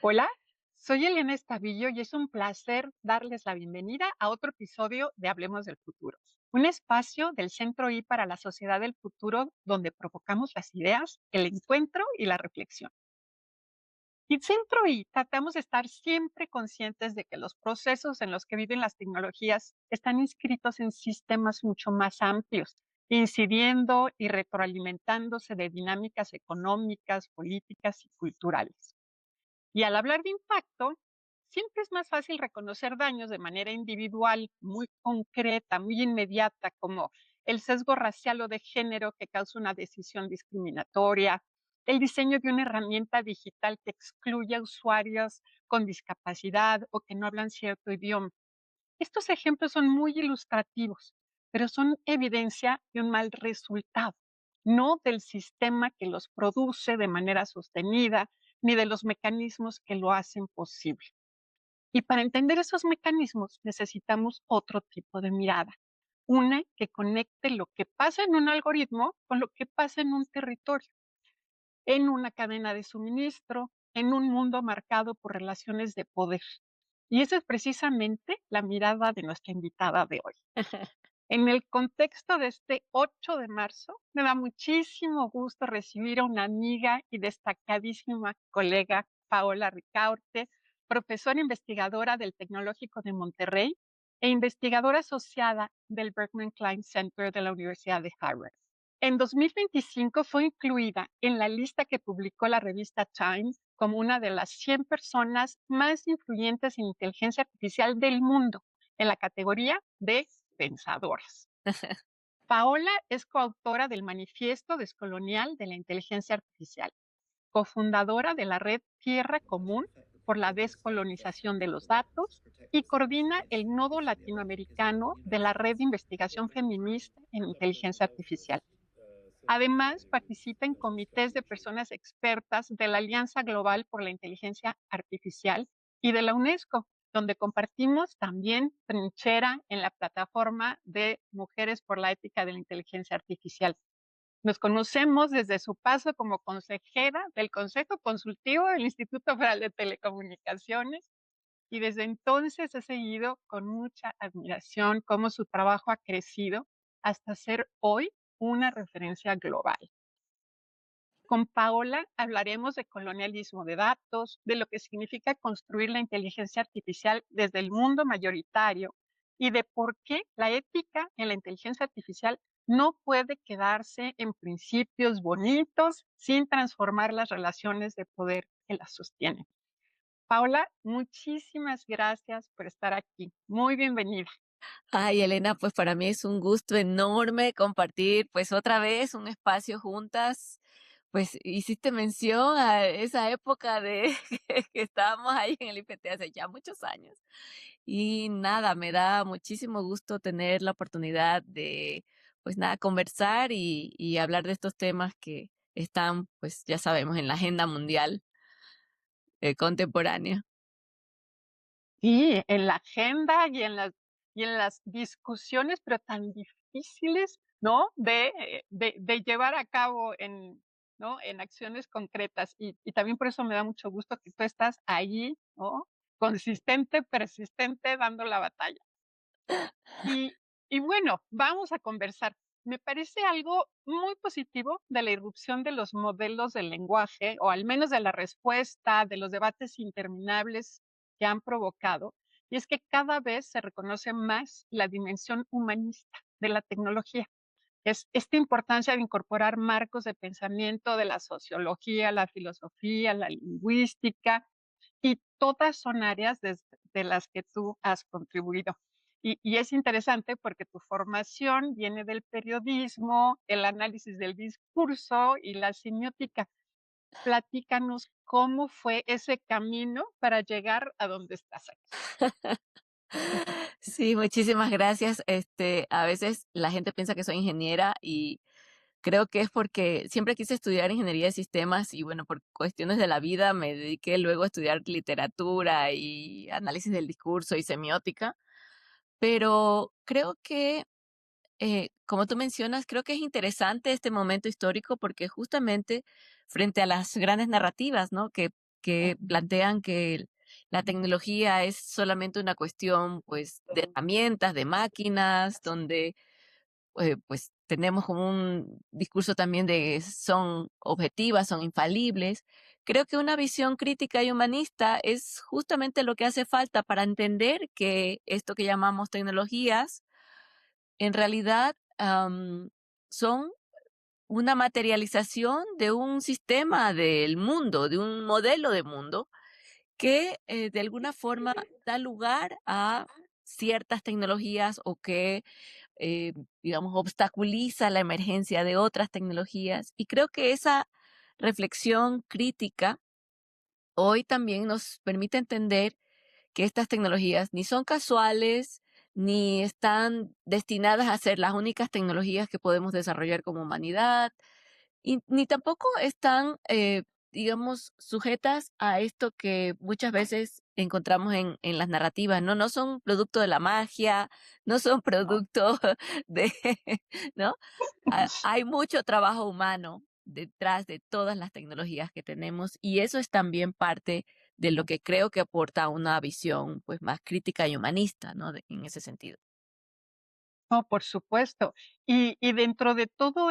Hola, soy Elena Estavillo y es un placer darles la bienvenida a otro episodio de Hablemos del Futuro, un espacio del Centro I para la Sociedad del Futuro donde provocamos las ideas, el encuentro y la reflexión. Y Centro I tratamos de estar siempre conscientes de que los procesos en los que viven las tecnologías están inscritos en sistemas mucho más amplios, incidiendo y retroalimentándose de dinámicas económicas, políticas y culturales. Y al hablar de impacto, siempre es más fácil reconocer daños de manera individual, muy concreta, muy inmediata, como el sesgo racial o de género que causa una decisión discriminatoria, el diseño de una herramienta digital que excluye a usuarios con discapacidad o que no hablan cierto idioma. Estos ejemplos son muy ilustrativos, pero son evidencia de un mal resultado, no del sistema que los produce de manera sostenida, ni de los mecanismos que lo hacen posible. Y para entender esos mecanismos necesitamos otro tipo de mirada, una que conecte lo que pasa en un algoritmo con lo que pasa en un territorio, en una cadena de suministro, en un mundo marcado por relaciones de poder. Y esa es precisamente la mirada de nuestra invitada de hoy. En el contexto de este 8 de marzo, me da muchísimo gusto recibir a una amiga y destacadísima colega, Paola Ricaurte, profesora investigadora del Tecnológico de Monterrey e investigadora asociada del Berkman Klein Center de la Universidad de Harvard. En 2025 fue incluida en la lista que publicó la revista Time como una de las 100 personas más influyentes en inteligencia artificial del mundo, en la categoría de pensadoras. Paola es coautora del Manifiesto Descolonial de la Inteligencia Artificial, cofundadora de la red Tierra Común por la Descolonización de los Datos y coordina el nodo latinoamericano de la Red de Investigación Feminista en Inteligencia Artificial. Además, participa en comités de personas expertas de la Alianza Global por la Inteligencia Artificial y de la UNESCO, donde compartimos también trinchera en la plataforma de Mujeres por la Ética de la Inteligencia Artificial. Nos conocemos desde su paso como consejera del Consejo Consultivo del Instituto Federal de Telecomunicaciones y desde entonces he seguido con mucha admiración cómo su trabajo ha crecido hasta ser hoy una referencia global. Con Paola hablaremos de colonialismo de datos, de lo que significa construir la inteligencia artificial desde el mundo mayoritario y de por qué la ética en la inteligencia artificial no puede quedarse en principios bonitos sin transformar las relaciones de poder que las sostienen. Paola, muchísimas gracias por estar aquí. Muy bienvenida. Ay, Elena, pues para mí es un gusto enorme compartir pues otra vez un espacio juntas. Pues hiciste mención a esa época de que estábamos ahí en el IPT hace ya muchos años. Y nada, me da muchísimo gusto tener la oportunidad de, pues nada, conversar y hablar de estos temas que están, pues ya sabemos, en la agenda mundial contemporánea. Sí, en la agenda y en las discusiones, pero tan difíciles, ¿no? De llevar a cabo en, ¿no? En acciones concretas. Y también por eso me da mucho gusto que tú estás allí, ¿no? Consistente, persistente, dando la batalla. Y, y bueno, vamos a conversar. Me parece algo muy positivo de la irrupción de los modelos del lenguaje, o al menos de la respuesta, de los debates interminables que han provocado, y es que cada vez se reconoce más la dimensión humanista de la tecnología. Es esta importancia de incorporar marcos de pensamiento de la sociología, la filosofía, la lingüística, y todas son áreas de las que tú has contribuido. Y es interesante porque tu formación viene del periodismo, el análisis del discurso y la semiótica. Platícanos cómo fue ese camino para llegar a donde estás aquí. Sí, muchísimas gracias. A veces la gente piensa que soy ingeniera y creo que es porque siempre quise estudiar ingeniería de sistemas y bueno, por cuestiones de la vida me dediqué luego a estudiar literatura y análisis del discurso y semiótica, pero creo que, como tú mencionas, creo que es interesante este momento histórico porque justamente frente a las grandes narrativas, ¿no? Que que plantean que la tecnología es solamente una cuestión, pues, de herramientas, de máquinas, donde pues tenemos como un discurso también de son objetivas, son infalibles. Creo que una visión crítica y humanista es justamente lo que hace falta para entender que esto que llamamos tecnologías en realidad son una materialización de un sistema del mundo, de un modelo de mundo que de alguna forma da lugar a ciertas tecnologías o que eh, digamos, obstaculiza la emergencia de otras tecnologías. Y creo que esa reflexión crítica hoy también nos permite entender que estas tecnologías ni son casuales, ni están destinadas a ser las únicas tecnologías que podemos desarrollar como humanidad, y ni tampoco están, digamos, sujetas a esto que muchas veces encontramos en las narrativas, ¿no? No son producto de la magia, no son producto de, ¿no? Hay mucho trabajo humano detrás de todas las tecnologías que tenemos y eso es también parte de lo que creo que aporta una visión, pues, más crítica y humanista, ¿no? En ese sentido. No, por supuesto. Y dentro de todo,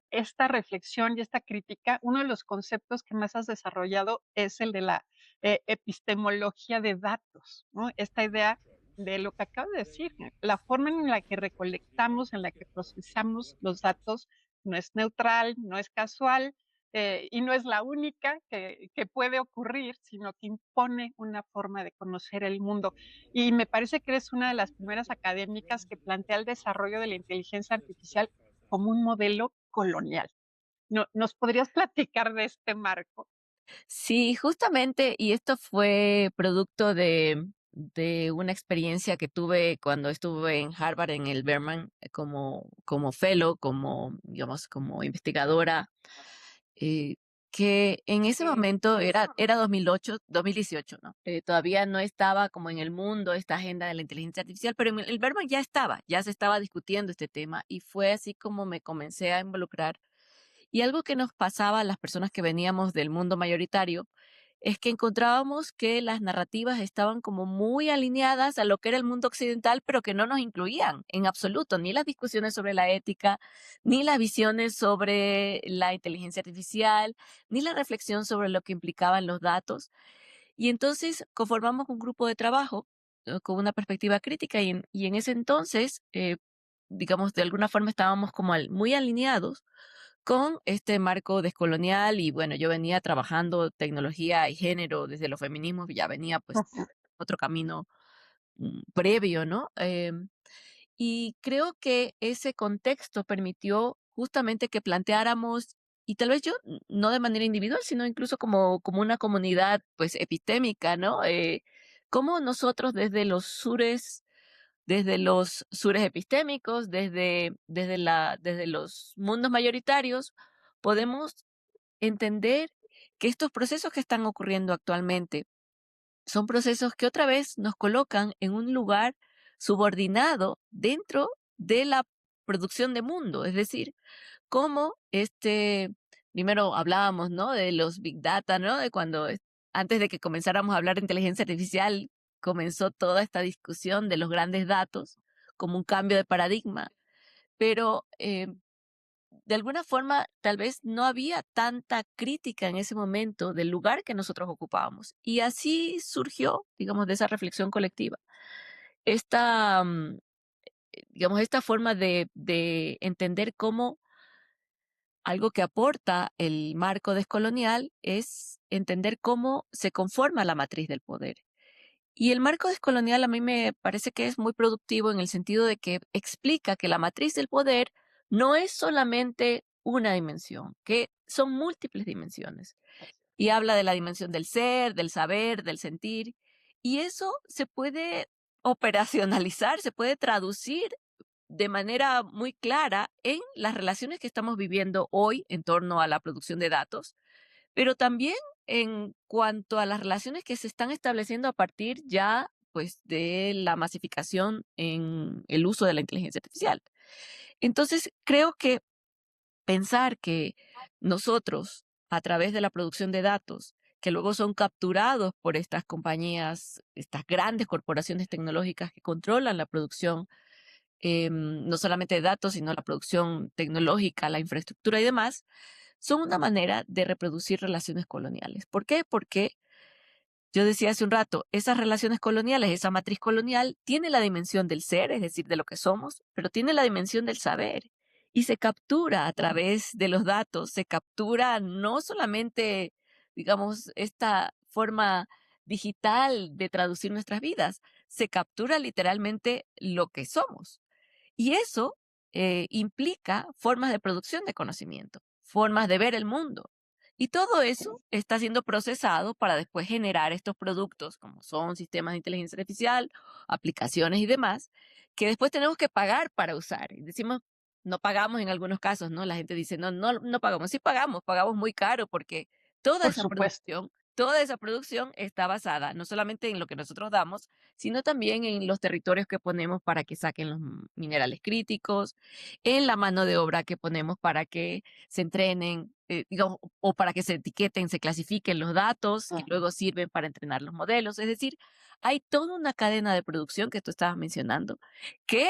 esta reflexión y esta crítica, uno de los conceptos que más has desarrollado es el de la, epistemología de datos, ¿no? Esta idea de lo que acabo de decir, la forma en la que recolectamos, en la que procesamos los datos no es neutral, no es casual, y no es la única que puede ocurrir, sino que impone una forma de conocer el mundo. Y me parece que eres una de las primeras académicas que plantea el desarrollo de la inteligencia artificial como un modelo colonial. ¿No nos podrías platicar de este marco? Sí, justamente, y esto fue producto de una experiencia que tuve cuando estuve en Harvard, en el Berman, como fellow, como, digamos, como investigadora, eh, que en ese momento era 2008, 2018, ¿no? Todavía no estaba como en el mundo esta agenda de la inteligencia artificial, pero en el Berman ya estaba, ya se estaba discutiendo este tema y fue así como me comencé a involucrar y algo que nos pasaba a las personas que veníamos del mundo mayoritario es que encontrábamos que las narrativas estaban como muy alineadas a lo que era el mundo occidental, pero que no nos incluían en absoluto, ni las discusiones sobre la ética, ni las visiones sobre la inteligencia artificial, ni la reflexión sobre lo que implicaban los datos. Y entonces conformamos un grupo de trabajo con una perspectiva crítica y en ese entonces, digamos, de alguna forma estábamos como muy alineados con este marco descolonial y bueno, yo venía trabajando tecnología y género desde los feminismos, ya venía pues Ujú. otro camino previo, ¿no? Y creo que ese contexto permitió justamente que planteáramos, y tal vez yo no de manera individual, sino incluso como una comunidad pues epistémica, ¿no? Cómo nosotros desde los sures epistémicos, desde los mundos mayoritarios, podemos entender que estos procesos que están ocurriendo actualmente son procesos que otra vez nos colocan en un lugar subordinado dentro de la producción de mundo. Es decir, cómo primero hablábamos, ¿no? De los big data, ¿no? De cuando antes de que comenzáramos a hablar de inteligencia artificial, comenzó toda esta discusión de los grandes datos como un cambio de paradigma, pero de alguna forma tal vez no había tanta crítica en ese momento del lugar que nosotros ocupábamos. Y así surgió, digamos, de esa reflexión colectiva, esta, digamos, esta forma de entender cómo algo que aporta el marco descolonial es entender cómo se conforma la matriz del poder. Y el marco descolonial a mí me parece que es muy productivo en el sentido de que explica que la matriz del poder no es solamente una dimensión, que son múltiples dimensiones. Y habla de la dimensión del ser, del saber, del sentir. Y eso se puede operacionalizar, se puede traducir de manera muy clara en las relaciones que estamos viviendo hoy en torno a la producción de datos, pero también en cuanto a las relaciones que se están estableciendo a partir ya pues de la masificación en el uso de la inteligencia artificial. Entonces, creo que pensar que nosotros, a través de la producción de datos, que luego son capturados por estas compañías, estas grandes corporaciones tecnológicas que controlan la producción, no solamente de datos, sino la producción tecnológica, la infraestructura y demás, son una manera de reproducir relaciones coloniales. ¿Por qué? Porque yo decía hace un rato, esas relaciones coloniales, esa matriz colonial, tiene la dimensión del ser, es decir, de lo que somos, pero tiene la dimensión del saber. Y se captura a través de los datos, se captura no solamente, digamos, esta forma digital de traducir nuestras vidas, se captura literalmente lo que somos. Y eso implica formas de producción de conocimiento, formas de ver el mundo. Y todo eso está siendo procesado para después generar estos productos, como son sistemas de inteligencia artificial, aplicaciones y demás, que después tenemos que pagar para usar. Y decimos, no pagamos en algunos casos, ¿no? La gente dice, no, no, no pagamos. Sí pagamos, pagamos muy caro porque Por supuesto. toda esa producción está basada no solamente en lo que nosotros damos, sino también en los territorios que ponemos para que saquen los minerales críticos, en la mano de obra que ponemos para que se entrenen, digamos, o para que se etiqueten, se clasifiquen los datos que Ujú. luego sirven para entrenar los modelos. Es decir, hay toda una cadena de producción que tú estabas mencionando que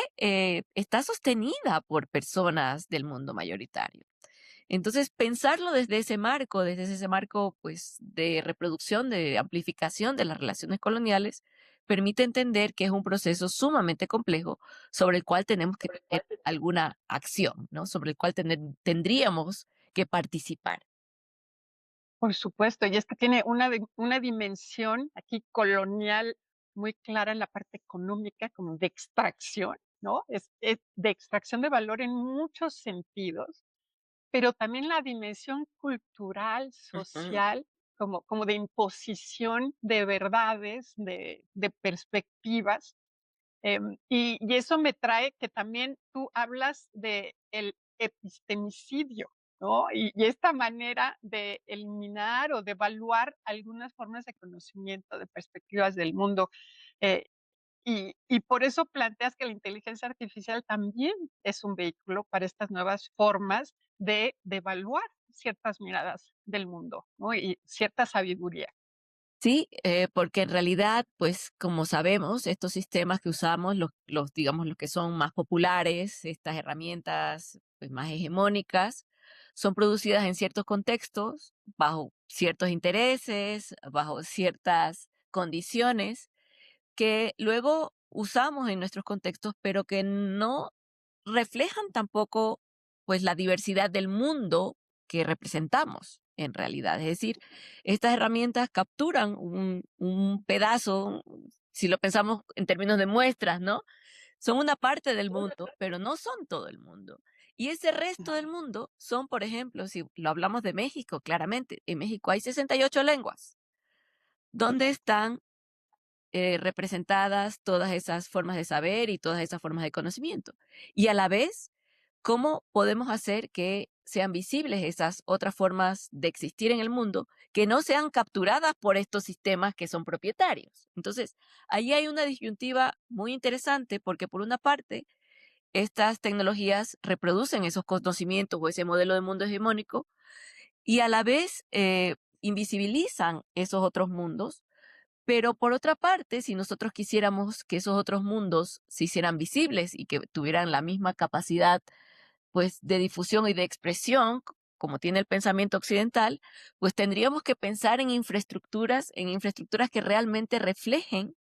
está sostenida por personas del mundo mayoritario. Entonces, pensarlo desde ese marco, pues, de reproducción, de amplificación de las relaciones coloniales, permite entender que es un proceso sumamente complejo sobre el cual tenemos que tener alguna acción, ¿no? Sobre el cual tendríamos que participar. Por supuesto, y es que tiene una dimensión aquí colonial muy clara en la parte económica, como de extracción, ¿no? Es de extracción de valor en muchos sentidos, pero también la dimensión cultural, Ujú. social, como de imposición de verdades, de perspectivas. Y eso me trae que también tú hablas de el epistemicidio, ¿no? Y esta manera de eliminar o de evaluar algunas formas de conocimiento, de perspectivas del mundo. eh, y por eso planteas que la inteligencia artificial también es un vehículo para estas nuevas formas de evaluar ciertas miradas del mundo, ¿no? Y cierta sabiduría. Sí, porque en realidad, pues como sabemos, estos sistemas que usamos, digamos, los que son más populares, estas herramientas pues, más hegemónicas, son producidas en ciertos contextos, bajo ciertos intereses, bajo ciertas condiciones, que luego usamos en nuestros contextos, pero que no reflejan tampoco pues la diversidad del mundo que representamos en realidad. Es decir, estas herramientas capturan un pedazo, si lo pensamos en términos de muestras, ¿no? Son una parte del mundo, pero no son todo el mundo. Y ese resto del mundo son, por ejemplo, si lo hablamos de México, claramente, en México hay 68 lenguas. ¿Dónde están representadas todas esas formas de saber y todas esas formas de conocimiento? Y a la vez, ¿cómo podemos hacer que sean visibles esas otras formas de existir en el mundo que no sean capturadas por estos sistemas que son propietarios? Entonces, ahí hay una disyuntiva muy interesante porque por una parte, estas tecnologías reproducen esos conocimientos o ese modelo de mundo hegemónico y a la vez invisibilizan esos otros mundos, pero por otra parte, si nosotros quisiéramos que esos otros mundos se hicieran visibles y que tuvieran la misma capacidad, pues, de difusión y de expresión, como tiene el pensamiento occidental, pues tendríamos que pensar en infraestructuras que realmente reflejen,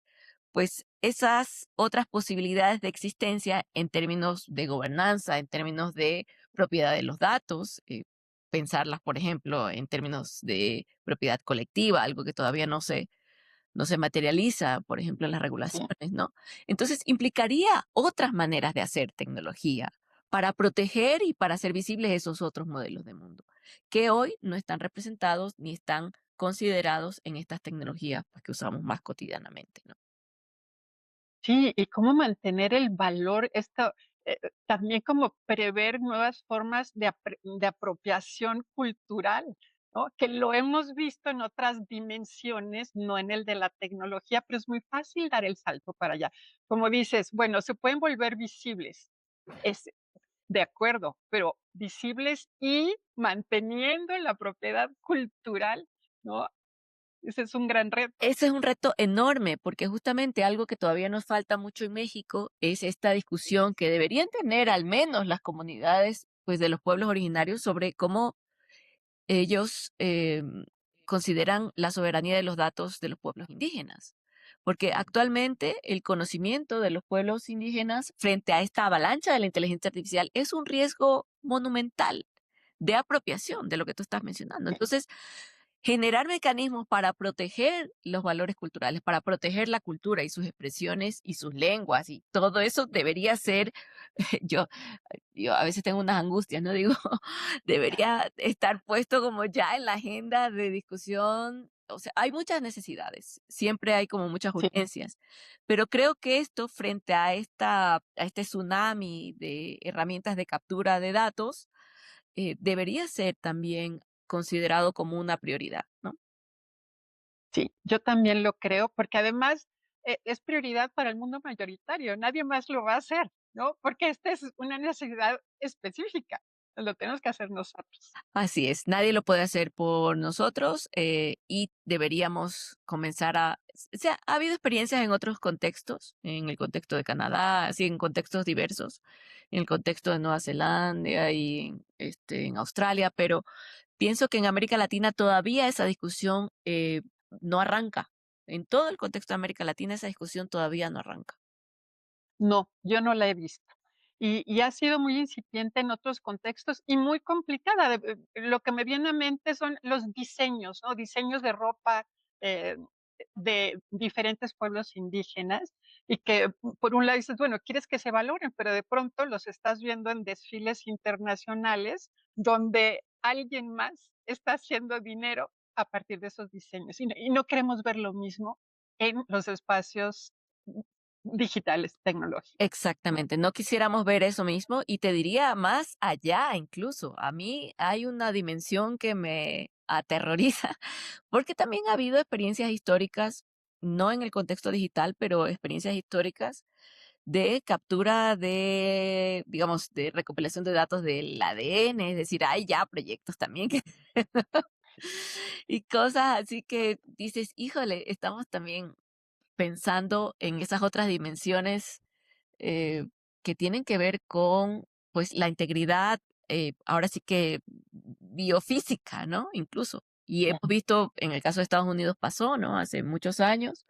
pues, esas otras posibilidades de existencia en términos de gobernanza, en términos de propiedad de los datos, pensarlas, por ejemplo, en términos de propiedad colectiva, algo que todavía no se materializa, por ejemplo, en las Sí. regulaciones, ¿no? Entonces, implicaría otras maneras de hacer tecnología para proteger y para hacer visibles esos otros modelos de mundo, que hoy no están representados ni están considerados en estas tecnologías pues, que usamos más cotidianamente, ¿no? Sí, y cómo mantener el valor, esto, también como prever nuevas formas de apropiación cultural, ¿no? Que lo hemos visto en otras dimensiones, no en el de la tecnología, pero es muy fácil dar el salto para allá. Como dices, bueno, se pueden volver visibles, es de acuerdo, pero visibles y manteniendo la propiedad cultural, ¿no? Ese es un gran reto. Ese es un reto enorme, porque justamente algo que todavía nos falta mucho en México es esta discusión que deberían tener al menos las comunidades, pues, de los pueblos originarios sobre cómo ellos consideran la soberanía de los datos de los pueblos indígenas. Porque actualmente el conocimiento de los pueblos indígenas frente a esta avalancha de la inteligencia artificial es un riesgo monumental de apropiación de lo que tú estás mencionando. Entonces, generar mecanismos para proteger los valores culturales, para proteger la cultura y sus expresiones y sus lenguas y todo eso debería ser, yo, yo a veces tengo unas angustias, ¿no? Digo, debería estar puesto como ya en la agenda de discusión. O sea, hay muchas necesidades, siempre hay como muchas Sí, urgencias, pero creo que esto frente a este tsunami de herramientas de captura de datos, debería ser también considerado como una prioridad, ¿no? sí, yo también lo creo, porque además es prioridad para el mundo mayoritario, nadie más lo va a hacer, ¿no? Porque esta es una necesidad específica, lo tenemos que hacer nosotros. Así es, nadie lo puede hacer por nosotros y deberíamos comenzar o sea, ha habido experiencias en otros contextos, en el contexto de Canadá, así en contextos diversos, en el contexto de Nueva Zelanda y en Australia, pero pienso que en América Latina todavía esa discusión no arranca. En todo el contexto de América Latina esa discusión todavía no arranca. No, yo no la he visto. Y ha sido muy incipiente en otros contextos y muy complicada. Lo que me viene a mente son los diseños, ¿no? Diseños de ropa eh, de diferentes pueblos indígenas y que por un lado dices, bueno, quieres que se valoren, pero de pronto los estás viendo en desfiles internacionales donde alguien más está haciendo dinero a partir de esos diseños. Y no queremos ver lo mismo en los espacios digitales, tecnológicos. Exactamente, no quisiéramos ver eso mismo y te diría más allá incluso. A mí hay una dimensión que me aterroriza, porque también ha habido experiencias históricas, no en el contexto digital, pero experiencias históricas de captura de, digamos, de recopilación de datos del ADN, es decir, hay ya proyectos también y cosas así que dices, híjole, estamos también pensando en esas otras dimensiones eh, que tienen que ver con, pues, la integridad, ahora sí que biofísica, ¿no? Incluso. Y hemos visto, en el caso de Estados Unidos pasó, ¿no? Hace muchos años,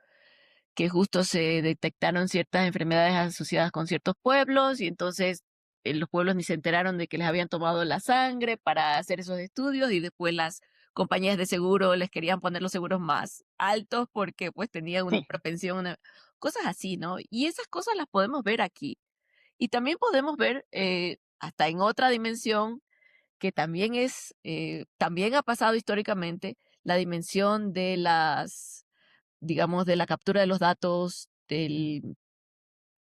que justo se detectaron ciertas enfermedades asociadas con ciertos pueblos y entonces los pueblos ni se enteraron de que les habían tomado la sangre para hacer esos estudios y después las compañías de seguro les querían poner los seguros más altos porque pues tenían una Sí, propensión, cosas así, ¿no? Y esas cosas las podemos ver aquí. Y también podemos ver hasta en otra dimensión que también también ha pasado históricamente, la dimensión de digamos, de la captura de los datos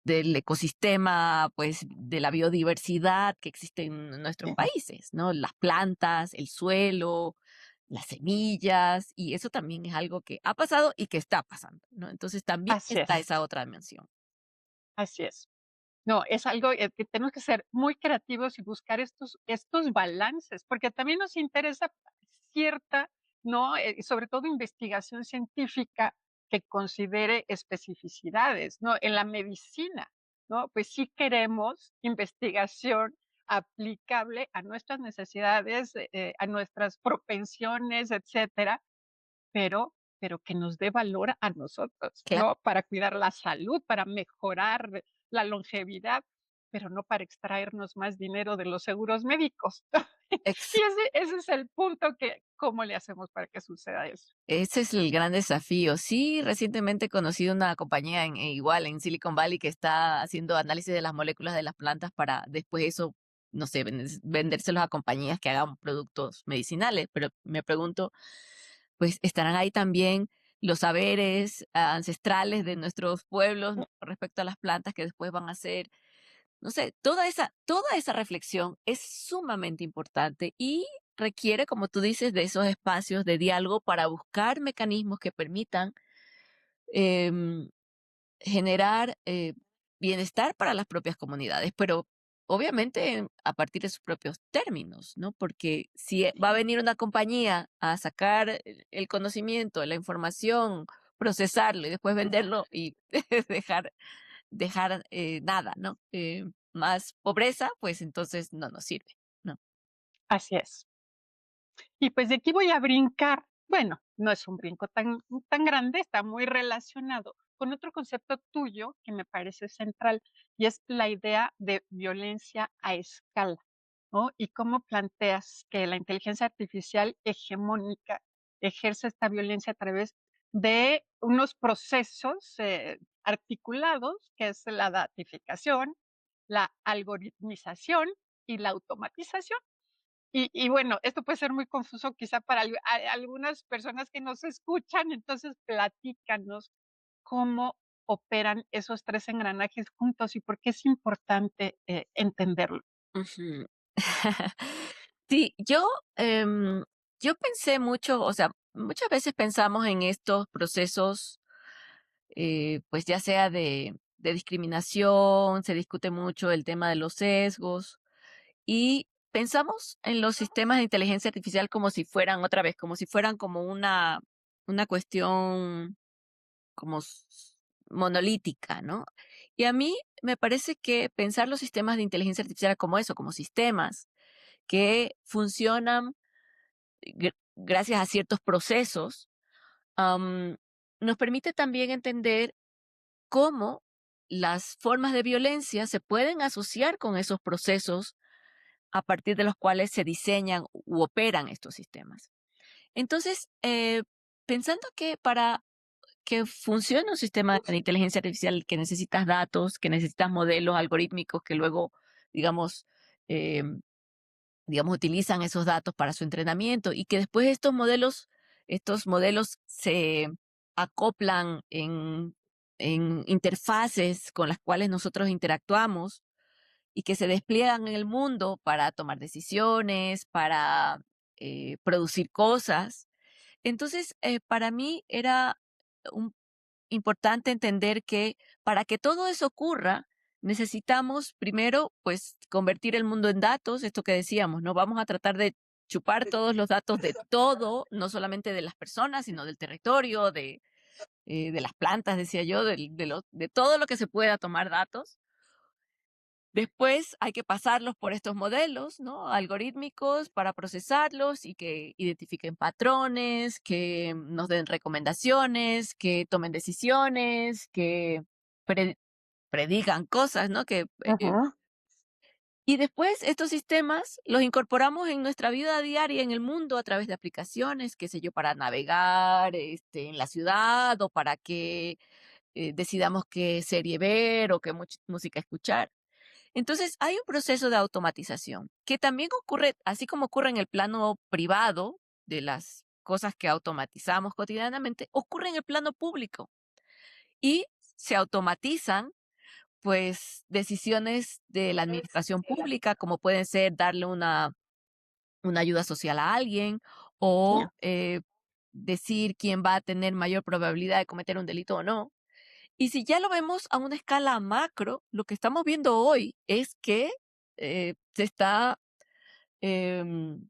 del ecosistema, pues, de la biodiversidad que existe en nuestros sí, países, ¿no? Las plantas, el suelo, las semillas, y eso también es algo que ha pasado y que está pasando, ¿no? Entonces también así está es, esa otra dimensión. así es. No, es algo que tenemos que ser muy creativos y buscar estos balances, porque también nos interesa cierta, ¿no? Sobre todo investigación científica que considere especificidades, ¿no? En la medicina, ¿no? Pues sí queremos investigación aplicable a nuestras necesidades, a nuestras propensiones, etcétera, pero que nos dé valor a nosotros, Claro. ¿no? Para cuidar la salud, para mejorar la longevidad, pero no para extraernos más dinero de los seguros médicos. Y ese es el punto que, ¿cómo le hacemos para que suceda eso? Ese es el gran desafío. Sí, recientemente he conocido una compañía igual en Silicon Valley que está haciendo análisis de las moléculas de las plantas para después eso, no sé, vendérselos a compañías que hagan productos medicinales. Pero me pregunto, pues, ¿estarán ahí también los saberes ancestrales de nuestros pueblos, ¿no? Con respecto a las plantas que después van a ser, no sé, toda esa reflexión es sumamente importante y requiere, como tú dices, de esos espacios de diálogo para buscar mecanismos que permitan em, generar bienestar para las propias comunidades. Pero obviamente a partir de sus propios términos, ¿no? Porque si va a venir una compañía a sacar el conocimiento, la información, procesarlo y después venderlo y dejar nada, ¿no? Más pobreza, pues entonces no nos sirve, ¿no? Así es. Y pues de aquí voy a brincar. Bueno, no es un brinco tan grande, está muy relacionado con otro concepto tuyo que me parece central y es la idea de violencia a escala, ¿no? Y cómo planteas que la inteligencia artificial hegemónica ejerce esta violencia a través de unos procesos articulados, que es la datificación, la algoritmización y la automatización. Y bueno, esto puede ser muy confuso quizá para algunas personas que nos escuchan, entonces platícanos cómo operan esos 3 engranajes juntos y por qué es importante, entenderlo. Ujú. Sí, yo pensé mucho, o sea, muchas veces pensamos en estos procesos, pues ya sea de discriminación, se discute mucho el tema de los sesgos y pensamos en los sistemas de inteligencia artificial como si fueran otra vez, como si fueran como una cuestión como monolítica, ¿no? Y a mí me parece que pensar los sistemas de inteligencia artificial como eso, como sistemas que funcionan gracias a ciertos procesos, am, nos permite también entender cómo las formas de violencia se pueden asociar con esos procesos a partir de los cuales se diseñan u operan estos sistemas. Entonces, pensando que para que funcione un sistema de inteligencia artificial que necesitas datos, que necesitas modelos algorítmicos que luego, digamos, em, digamos, utilizan esos datos para su entrenamiento y que después estos modelos se acoplan en interfaces con las cuales nosotros interactuamos y que se despliegan en el mundo para tomar decisiones, para producir cosas. Entonces, para mí era importante entender que para que todo eso ocurra, necesitamos primero, pues, convertir el mundo en datos, esto que decíamos, ¿no? Vamos a tratar de chupar todos los datos de todo, no solamente de las personas, sino del territorio, de las plantas, decía yo, de todo lo que se pueda tomar datos. Después hay que pasarlos por estos modelos, ¿no? Algorítmicos para procesarlos y que identifiquen patrones, que nos den recomendaciones, que tomen decisiones, que pre- predigan cosas, ¿no? Ujú. Y después estos sistemas los incorporamos en nuestra vida diaria en el mundo a través de aplicaciones, qué sé yo, para navegar en la ciudad o para que decidamos qué serie ver o qué música escuchar. Entonces, hay un proceso de automatización que también ocurre, así como ocurre en el plano privado de las cosas que automatizamos cotidianamente, ocurre en el plano público y se automatizan pues decisiones de la administración pública, como pueden ser darle una ayuda social a alguien Sí, o decir quién va a tener mayor probabilidad de cometer un delito o no. Y si ya lo vemos a una escala macro, lo que estamos viendo hoy es que se está, em,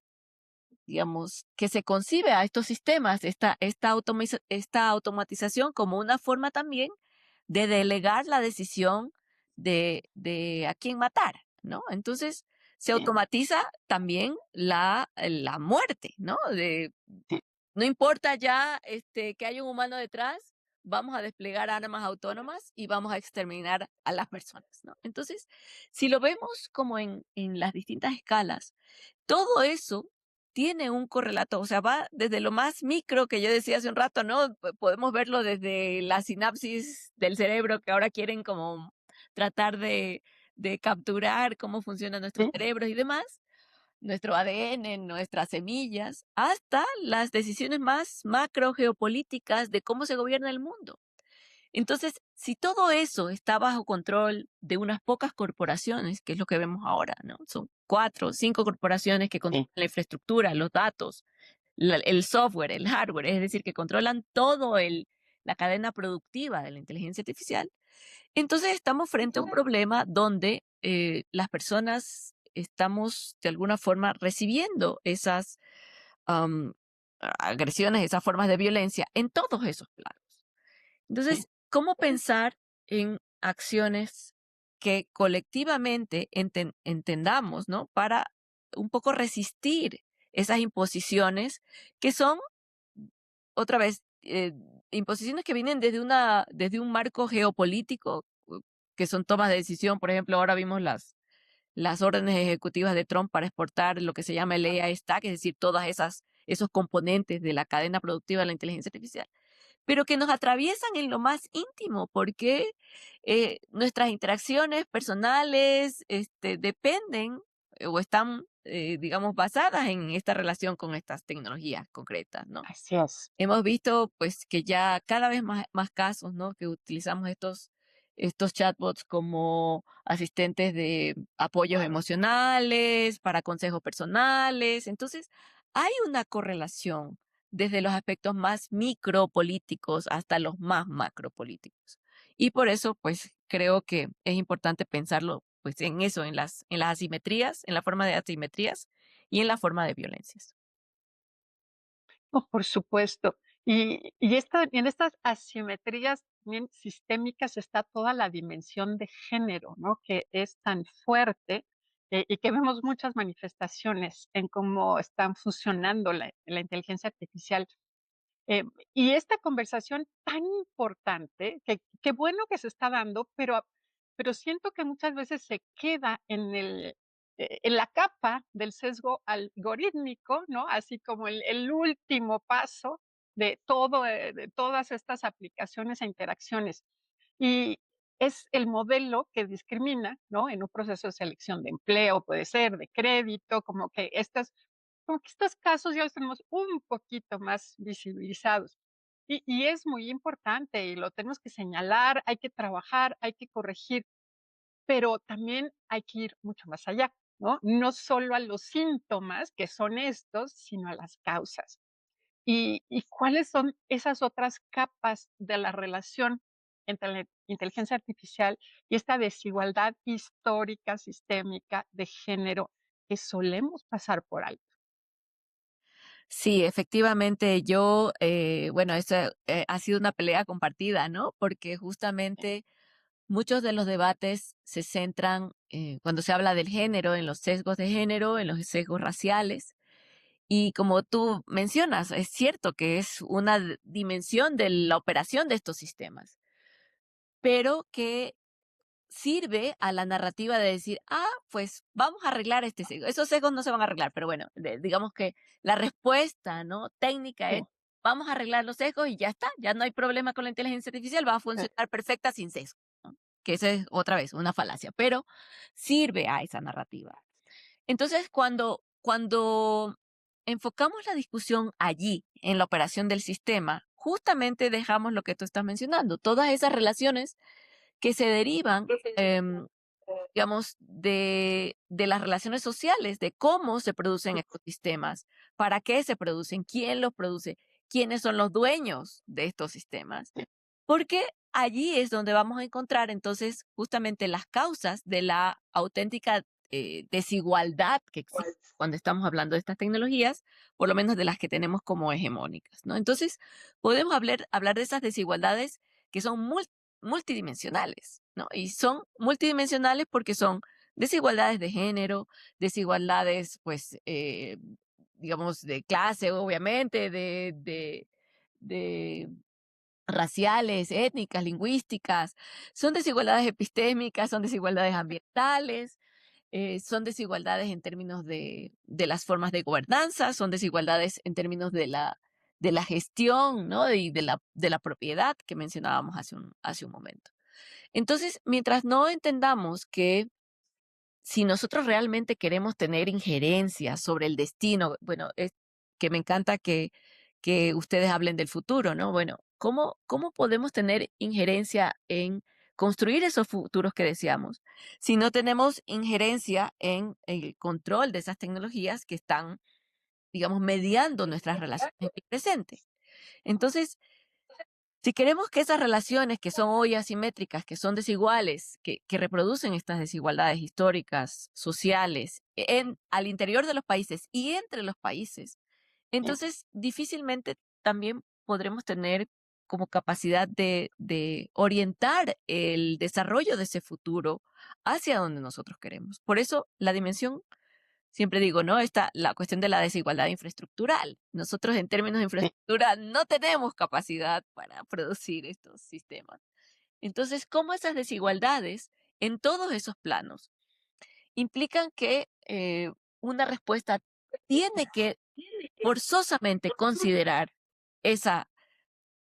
digamos, que se concibe a estos sistemas, esta automatización como una forma también de delegar la decisión de a quién matar, ¿no? Entonces, se sí, automatiza también la muerte, ¿no? sí, No importa ya que haya un humano detrás, vamos a desplegar armas autónomas y vamos a exterminar a las personas, ¿no? Entonces, si lo vemos como en las distintas escalas, todo eso tiene un correlato, o sea, va desde lo más micro que yo decía hace un rato, ¿no? Podemos verlo desde la sinapsis del cerebro que ahora quieren como tratar de capturar cómo funcionan nuestros sí, cerebros y demás, nuestro ADN, nuestras semillas, hasta las decisiones más macro geopolíticas de cómo se gobierna el mundo. Entonces, si todo eso está bajo control de unas pocas corporaciones, que es lo que vemos ahora, ¿no? Son 4 o 5 corporaciones que controlan sí, la infraestructura, los datos, el software, el hardware, es decir, que controlan todo la cadena productiva de la inteligencia artificial. Entonces estamos frente a un problema donde las personas estamos de alguna forma recibiendo esas am, agresiones, esas formas de violencia en todos esos planos. Sí, Entonces, ¿cómo pensar en acciones que colectivamente entendamos, ¿no? Para un poco resistir esas imposiciones que son, otra vez, imposiciones que vienen desde un marco geopolítico, que son tomas de decisión. Por ejemplo, ahora vimos las órdenes ejecutivas de Trump para exportar lo que se llama el AI Stack, es decir, todas esos componentes de la cadena productiva de la inteligencia artificial, pero que nos atraviesan en lo más íntimo, porque nuestras interacciones personales dependen o están, digamos, basadas en esta relación con estas tecnologías concretas, ¿no? así es. Hemos visto, pues, que ya cada vez más casos, ¿no? Que utilizamos estos chatbots como asistentes de apoyos emocionales, para consejos personales. Entonces, hay una correlación desde los aspectos más micropolíticos hasta los más macropolíticos. Y por eso, pues, creo que es importante pensarlo, pues, en eso, en las asimetrías, en la forma de asimetrías y en la forma de violencias. Oh, por supuesto. En estas asimetrías también sistémicas está toda la dimensión de género, ¿no? Que es tan fuerte, y que vemos muchas manifestaciones en cómo están fusionando la inteligencia artificial. Y esta conversación tan importante, que qué bueno que se está dando, pero siento que muchas veces se queda en la capa del sesgo algorítmico, ¿no? Así como el último paso de todas estas aplicaciones e interacciones. Y es el modelo que discrimina, ¿no? En un proceso de selección de empleo, puede ser, de crédito, como que estos casos ya los tenemos un poquito más visibilizados. Y es muy importante y lo tenemos que señalar, hay que trabajar, hay que corregir, pero también hay que ir mucho más allá, ¿no? No solo a los síntomas, que son estos, sino a las causas. ¿Y cuáles son esas otras capas de la relación entre la inteligencia artificial y esta desigualdad histórica, sistémica, de género que solemos pasar por alto? Sí, efectivamente, bueno, esa ha sido una pelea compartida, ¿no? Porque justamente muchos de los debates se centran, cuando se habla del género, en los sesgos de género, en los sesgos raciales. Y como tú mencionas, es cierto que es una dimensión de la operación de estos sistemas, pero que sirve a la narrativa de decir, pues vamos a arreglar este sesgo. Esos sesgos no se van a arreglar, pero bueno, digamos que la respuesta, ¿no? Técnica es, Sí, vamos a arreglar los sesgos y ya está, ya no hay problema con la inteligencia artificial, va a sí. funcionar perfecta sin sesgo, ¿no? Que esa es otra vez una falacia, pero sirve a esa narrativa. Entonces, cuando enfocamos la discusión allí, en la operación del sistema, justamente dejamos lo que tú estás mencionando, todas esas relaciones que se derivan, digamos, de las relaciones sociales, de cómo se producen estos sistemas, para qué se producen, quién los produce, quiénes son los dueños de estos sistemas. Porque allí es donde vamos a encontrar entonces justamente las causas de la auténtica desigualdad que existe cuando estamos hablando de estas tecnologías, por lo menos de las que tenemos como hegemónicas, ¿no? Entonces, podemos hablar de esas desigualdades que son multidimensionales, ¿no? Y son multidimensionales porque son desigualdades de género, desigualdades, pues, digamos, de clase, obviamente, de raciales, étnicas, lingüísticas, son desigualdades epistémicas, son desigualdades ambientales, son desigualdades en términos de las formas de gobernanza, son desigualdades en términos de la gestión, ¿no? Y de la propiedad que mencionábamos hace un momento. Entonces, mientras no entendamos que si nosotros realmente queremos tener injerencia sobre el destino, bueno, es que me encanta que ustedes hablen del futuro, ¿no? Bueno, ¿cómo podemos tener injerencia en construir esos futuros que deseamos si no tenemos injerencia en el control de esas tecnologías que están, digamos, mediando nuestras relaciones en el presente? Entonces, Si queremos que esas relaciones que son hoy asimétricas, que son desiguales, que reproducen estas desigualdades históricas, sociales, al interior de los países y entre los países, Sí, entonces difícilmente también podremos tener como capacidad de orientar el desarrollo de ese futuro hacia donde nosotros queremos. Por eso la dimensión, siempre digo, ¿no? Está la cuestión de la desigualdad infraestructural. Nosotros en términos de sí. infraestructura no tenemos capacidad para producir estos sistemas. Entonces, ¿cómo esas desigualdades en todos esos planos implican que una respuesta tiene que forzosamente considerar esa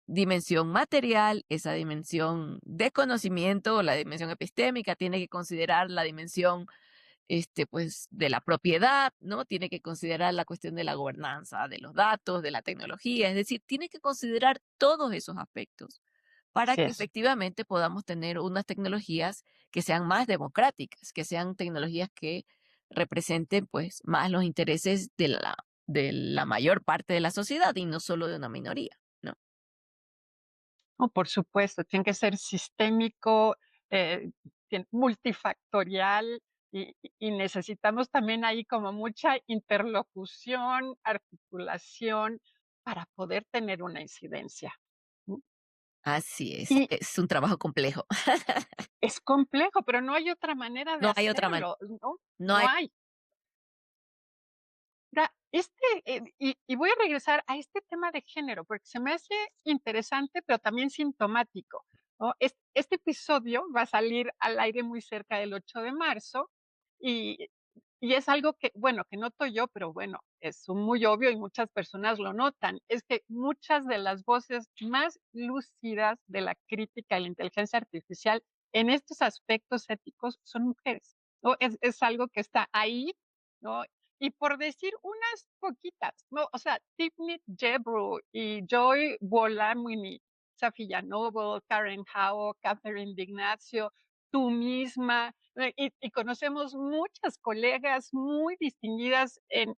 dimensión material, esa dimensión de conocimiento, la dimensión epistémica, tiene que considerar la dimensión pues, de la propiedad, ¿no? Tiene que considerar la cuestión de la gobernanza de los datos, de la tecnología, es decir, tiene que considerar todos esos aspectos para Así que es. efectivamente podamos tener unas tecnologías que sean más democráticas, que sean tecnologías que representen pues más los intereses de la mayor parte de la sociedad y no solo de una minoría, ¿no? No, por supuesto, tiene que ser sistémico, multifactorial y necesitamos también ahí como mucha interlocución, articulación para poder tener una incidencia. ¿No? Así Y es un trabajo complejo. es complejo, pero no hay otra manera de No hay otra manera, hacerlo, ¿no? no No hay. hay. Mira, y voy a regresar a este tema de género, porque se me hace interesante, pero también sintomático, ¿no? Este episodio va a salir al aire muy cerca del 8 de marzo y, y es algo que, bueno, que noto yo, pero bueno, es muy obvio y muchas personas lo notan, es que muchas de las voces más lúcidas de la crítica a la inteligencia artificial en estos aspectos éticos son mujeres, ¿no? Es algo que está ahí, ¿no? Y por decir unas poquitas, ¿no? O sea, Tiffany Jebru y Joy Bolamwini, Safiya Noble, Karen Hao, Catherine D'Ignazio, tú misma, y conocemos muchas colegas muy distinguidas en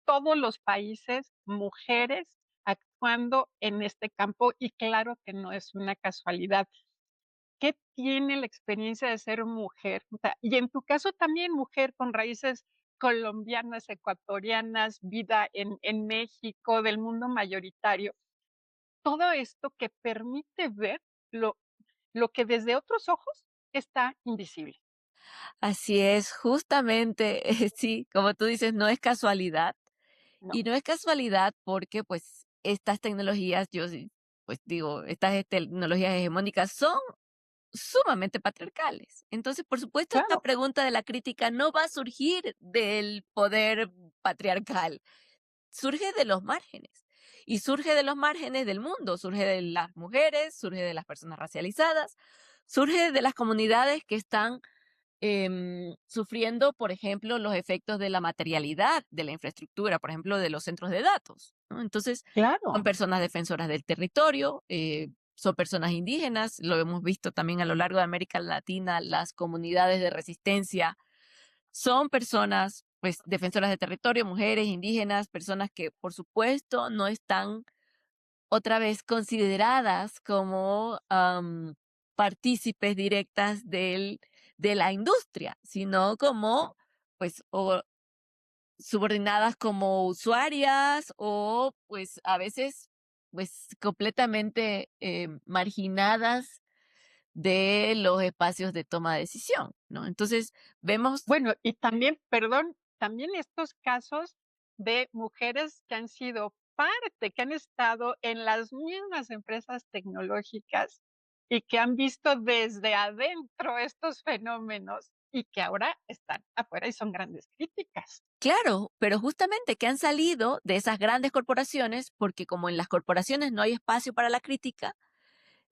todos los países, mujeres actuando en este campo, y claro que no es una casualidad. ¿Qué tiene la experiencia de ser mujer? O sea, y en tu caso también mujer con raíces colombianas, ecuatorianas, vida en México, del mundo mayoritario. Todo esto que permite ver lo, lo que desde otros ojos está invisible. Así es, justamente, sí, como tú dices, no es casualidad. No, Y no es casualidad porque, pues, estas tecnologías, yo sí, pues digo, estas tecnologías hegemónicas son sumamente patriarcales. Entonces, por supuesto, esta claro, pregunta de la crítica no va a surgir del poder patriarcal, surge de los márgenes. Y surge de los márgenes del mundo, surge de las mujeres, surge de las personas racializadas, surge de las comunidades que están sufriendo, por ejemplo, los efectos de la materialidad de la infraestructura, por ejemplo, de los centros de datos, ¿no? Entonces, son claro. personas defensoras del territorio, son personas indígenas, lo hemos visto también a lo largo de América Latina, las comunidades de resistencia son personas, pues, defensoras del territorio, mujeres, indígenas, personas que, por supuesto, no están otra vez consideradas como partícipes directas de la industria, sino como, pues, o subordinadas como usuarias o, pues, a veces, pues, completamente marginadas de los espacios de toma de decisión, ¿no? Entonces, vemos, Bueno, y también, perdón, también estos casos de mujeres que han sido parte, que han estado en las mismas empresas tecnológicas y que han visto desde adentro estos fenómenos y que ahora están afuera y son grandes críticas. claro, pero justamente que han salido de esas grandes corporaciones, porque como en las corporaciones no hay espacio para la crítica,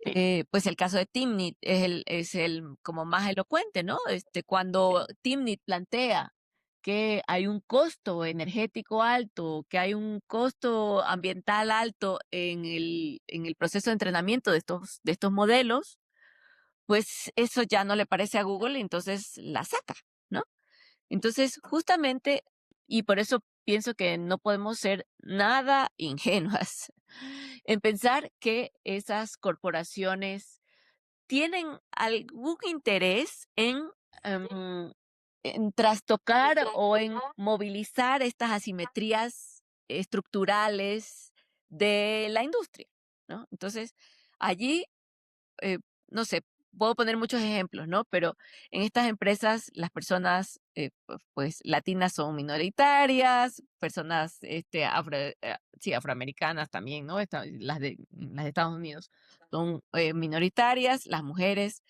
Sí, pues el caso de Timnit es el como más elocuente, ¿no? sí, Cuando Timnit plantea que hay un costo energético alto, que hay un costo ambiental alto en el proceso de entrenamiento de estos modelos, pues eso ya no le parece a Google, entonces la saca, ¿no? Entonces, justamente, y por eso pienso que no podemos ser nada ingenuas en pensar que esas corporaciones tienen algún interés em, en trastocar o en movilizar estas asimetrías estructurales de la industria, ¿no? Entonces, allí eh, no sé, puedo poner muchos ejemplos, ¿no? Pero en estas empresas las personas, pues, latinas son minoritarias, personas, sí, afroamericanas también, ¿no? Las de Estados Unidos son minoritarias, las mujeres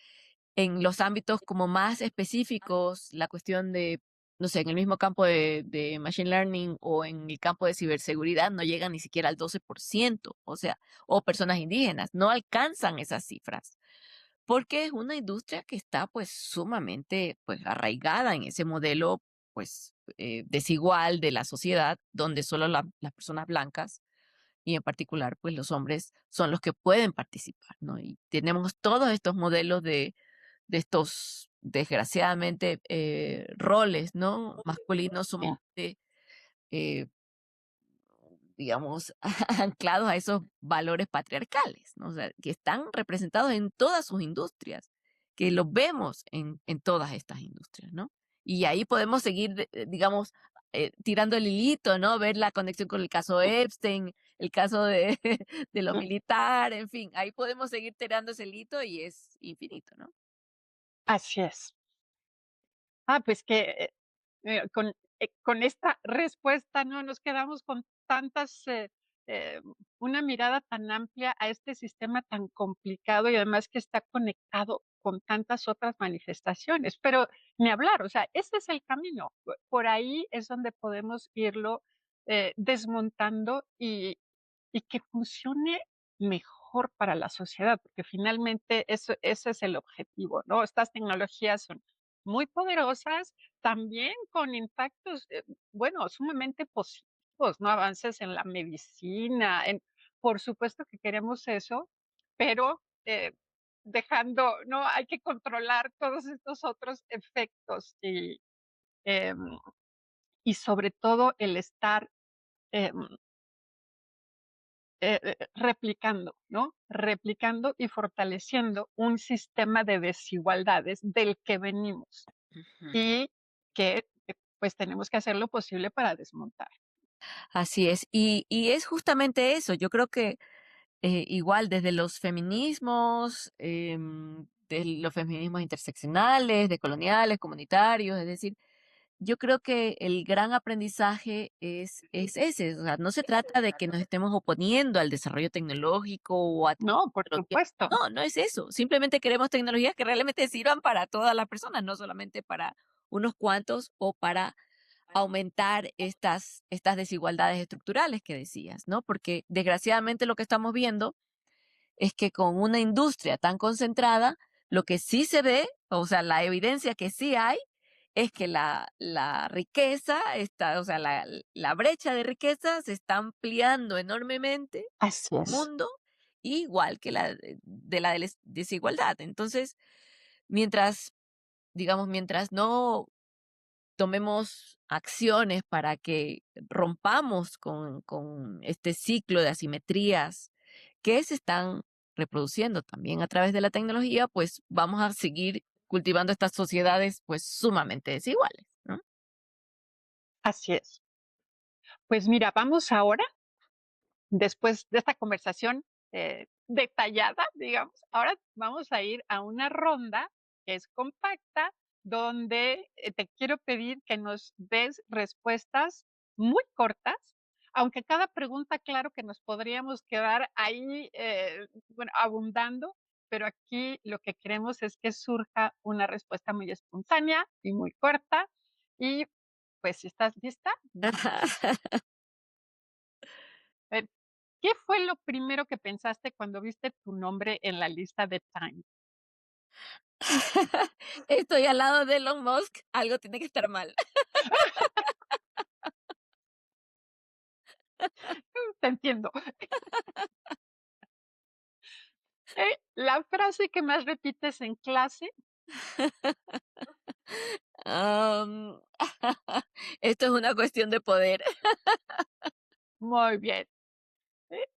en los ámbitos como más específicos, la cuestión de, no sé, en el mismo campo de Machine Learning o en el campo de ciberseguridad no llegan ni siquiera al 12%, o sea, o personas indígenas, no alcanzan esas cifras, porque es una industria que está pues sumamente pues arraigada en ese modelo pues desigual de la sociedad, donde solo las personas blancas y en particular pues los hombres son los que pueden participar, ¿no? Y tenemos todos estos modelos de estos, desgraciadamente, roles, ¿no? Masculinos Sí. sumamente, eh, digamos, anclados a esos valores patriarcales, ¿no? O sea, que están representados en todas sus industrias, que los vemos en todas estas industrias, ¿no? Y ahí podemos seguir, digamos, tirando el hilito, ¿no? Ver la conexión con el caso Epstein, el caso de, de los militares, en fin, ahí podemos seguir tirando ese hilito y es infinito, ¿no? Así es. Pues que con esta respuesta, ¿no? Nos quedamos con tantas, una mirada tan amplia a este sistema tan complicado y además que está conectado con tantas otras manifestaciones. Pero ni hablar, o sea, ese es el camino. Por ahí es donde podemos irlo desmontando y que funcione mejor para la sociedad, porque finalmente eso, ese es el objetivo, ¿no? Estas tecnologías son muy poderosas, también con impactos, bueno, sumamente positivos, ¿no? Avances en la medicina, por supuesto que queremos eso, pero dejando, no, hay que controlar todos estos otros efectos em, y sobre todo el estar em, replicando, ¿no? Replicando y fortaleciendo un sistema de desigualdades del que venimos Ujú. y que, pues, tenemos que hacer lo posible para desmontar. Así es. Y es justamente eso. Yo creo que igual desde los feminismos, de los feminismos interseccionales, decoloniales, comunitarios, es decir, yo creo que el gran aprendizaje es ese. O sea, no se trata de que nos estemos oponiendo al desarrollo tecnológico o a No, por tecnología. supuesto. No, no es eso. Simplemente queremos tecnologías que realmente sirvan para todas las personas, no solamente para unos cuantos o para aumentar estas desigualdades estructurales que decías, ¿no? Porque desgraciadamente lo que estamos viendo es que con una industria tan concentrada, lo que sí se ve, o sea, la evidencia que sí hay, es que la riqueza está, o sea, la brecha de riqueza se está ampliando enormemente Así en el es. mundo, igual que la de la desigualdad. Entonces, mientras, digamos, mientras no tomemos acciones para que rompamos con este ciclo de asimetrías que se están reproduciendo también a través de la tecnología, pues vamos a seguir cultivando estas sociedades pues sumamente desiguales, ¿no? Así es. Pues mira, vamos ahora, después de esta conversación detallada, digamos, ahora vamos a ir a una ronda que es compacta, donde te quiero pedir que nos des respuestas muy cortas, aunque cada pregunta, claro que nos podríamos quedar ahí, bueno, abundando, pero aquí lo que queremos es que surja una respuesta muy espontánea y muy corta. Y pues si estás lista, vamos. A ver, ¿qué fue lo primero que pensaste cuando viste tu nombre en la lista de Time? Estoy al lado de Elon Musk, algo tiene que estar mal. Te entiendo. La frase que más repites en clase, Esto es una cuestión de poder. Muy bien.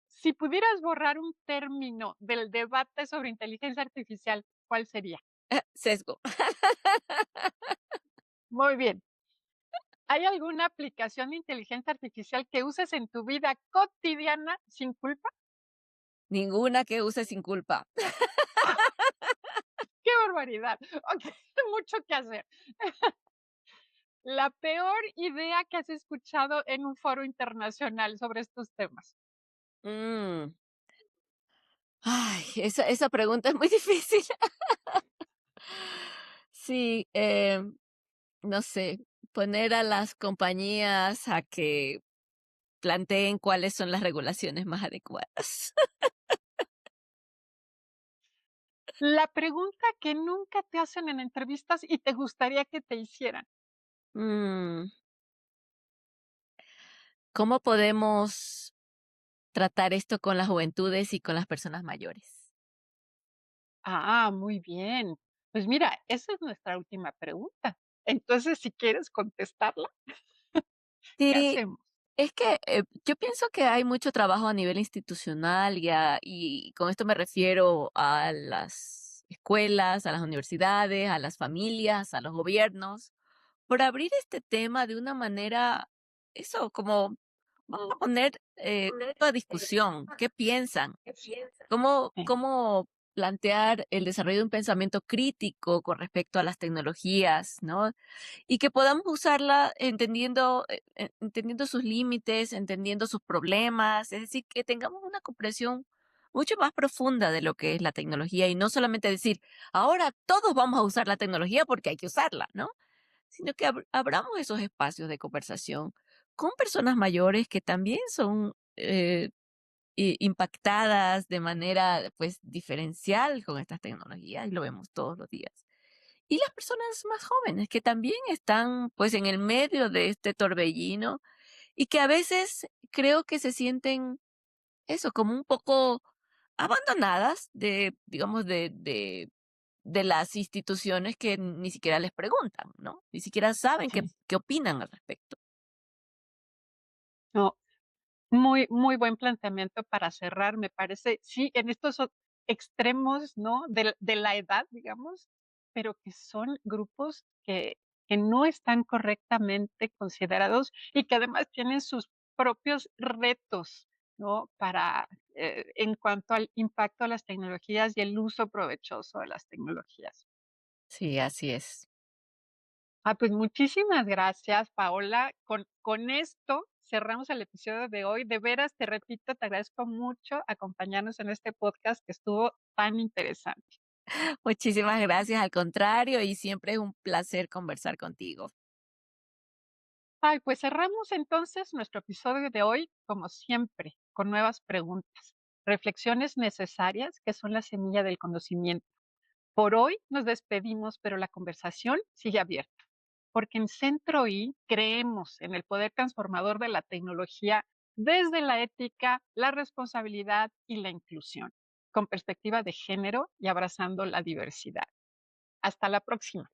Si pudieras borrar un término del debate sobre inteligencia artificial, ¿cuál sería? Sesgo. Muy bien. ¿Hay alguna aplicación de inteligencia artificial que uses en tu vida cotidiana sin culpa? Ninguna que use sin culpa. ¡Qué barbaridad! Okey, mucho que hacer. La peor idea que has escuchado en un foro internacional sobre estos temas. Mm. Ay, esa pregunta es muy difícil. Sí, no sé, poner a las compañías a que planteen cuáles son las regulaciones más adecuadas. La pregunta que nunca te hacen en entrevistas y te gustaría que te hicieran. Mm, ¿Cómo podemos tratar esto con las juventudes y con las personas mayores? Muy bien. Pues mira, esa es nuestra última pregunta. Entonces, si quieres contestarla, ¿qué Sí, hacemos? es que yo pienso que hay mucho trabajo a nivel institucional y con esto me refiero a las escuelas, a las universidades, a las familias, a los gobiernos, por abrir este tema de una manera, eso, como vamos a poner a discusión, ¿qué piensan? Sí, ¿Cómo plantear el desarrollo de un pensamiento crítico con respecto a las tecnologías, ¿no? Y que podamos usarla entendiendo sus límites, entendiendo sus problemas, es decir, que tengamos una comprensión mucho más profunda de lo que es la tecnología y no solamente decir, ahora todos vamos a usar la tecnología porque hay que usarla, ¿no? Sino que abramos esos espacios de conversación con personas mayores que también son impactadas de manera pues diferencial con estas tecnologías y lo vemos todos los días. Y las personas más jóvenes que también están pues en el medio de este torbellino y que a veces creo que se sienten eso como un poco abandonadas de, digamos, de las instituciones que ni siquiera les preguntan, ¿no? Ni siquiera saben sí. qué opinan al respecto. No, muy, muy buen planteamiento para cerrar, me parece. Sí, en estos extremos, ¿no? De la edad, digamos, pero que son grupos que no están correctamente considerados y que además tienen sus propios retos, ¿no? Para, en cuanto al impacto de las tecnologías y el uso provechoso de las tecnologías. Sí, así es. Pues muchísimas gracias, Paola. Con esto cerramos el episodio de hoy. De veras, te repito, te agradezco mucho acompañarnos en este podcast que estuvo tan interesante. Muchísimas gracias, al contrario, y siempre es un placer conversar contigo. Pues cerramos entonces nuestro episodio de hoy, como siempre, con nuevas preguntas, reflexiones necesarias que son la semilla del conocimiento. Por hoy nos despedimos, pero la conversación sigue abierta, porque en Centro I creemos en el poder transformador de la tecnología desde la ética, la responsabilidad y la inclusión, con perspectiva de género y abrazando la diversidad. Hasta la próxima.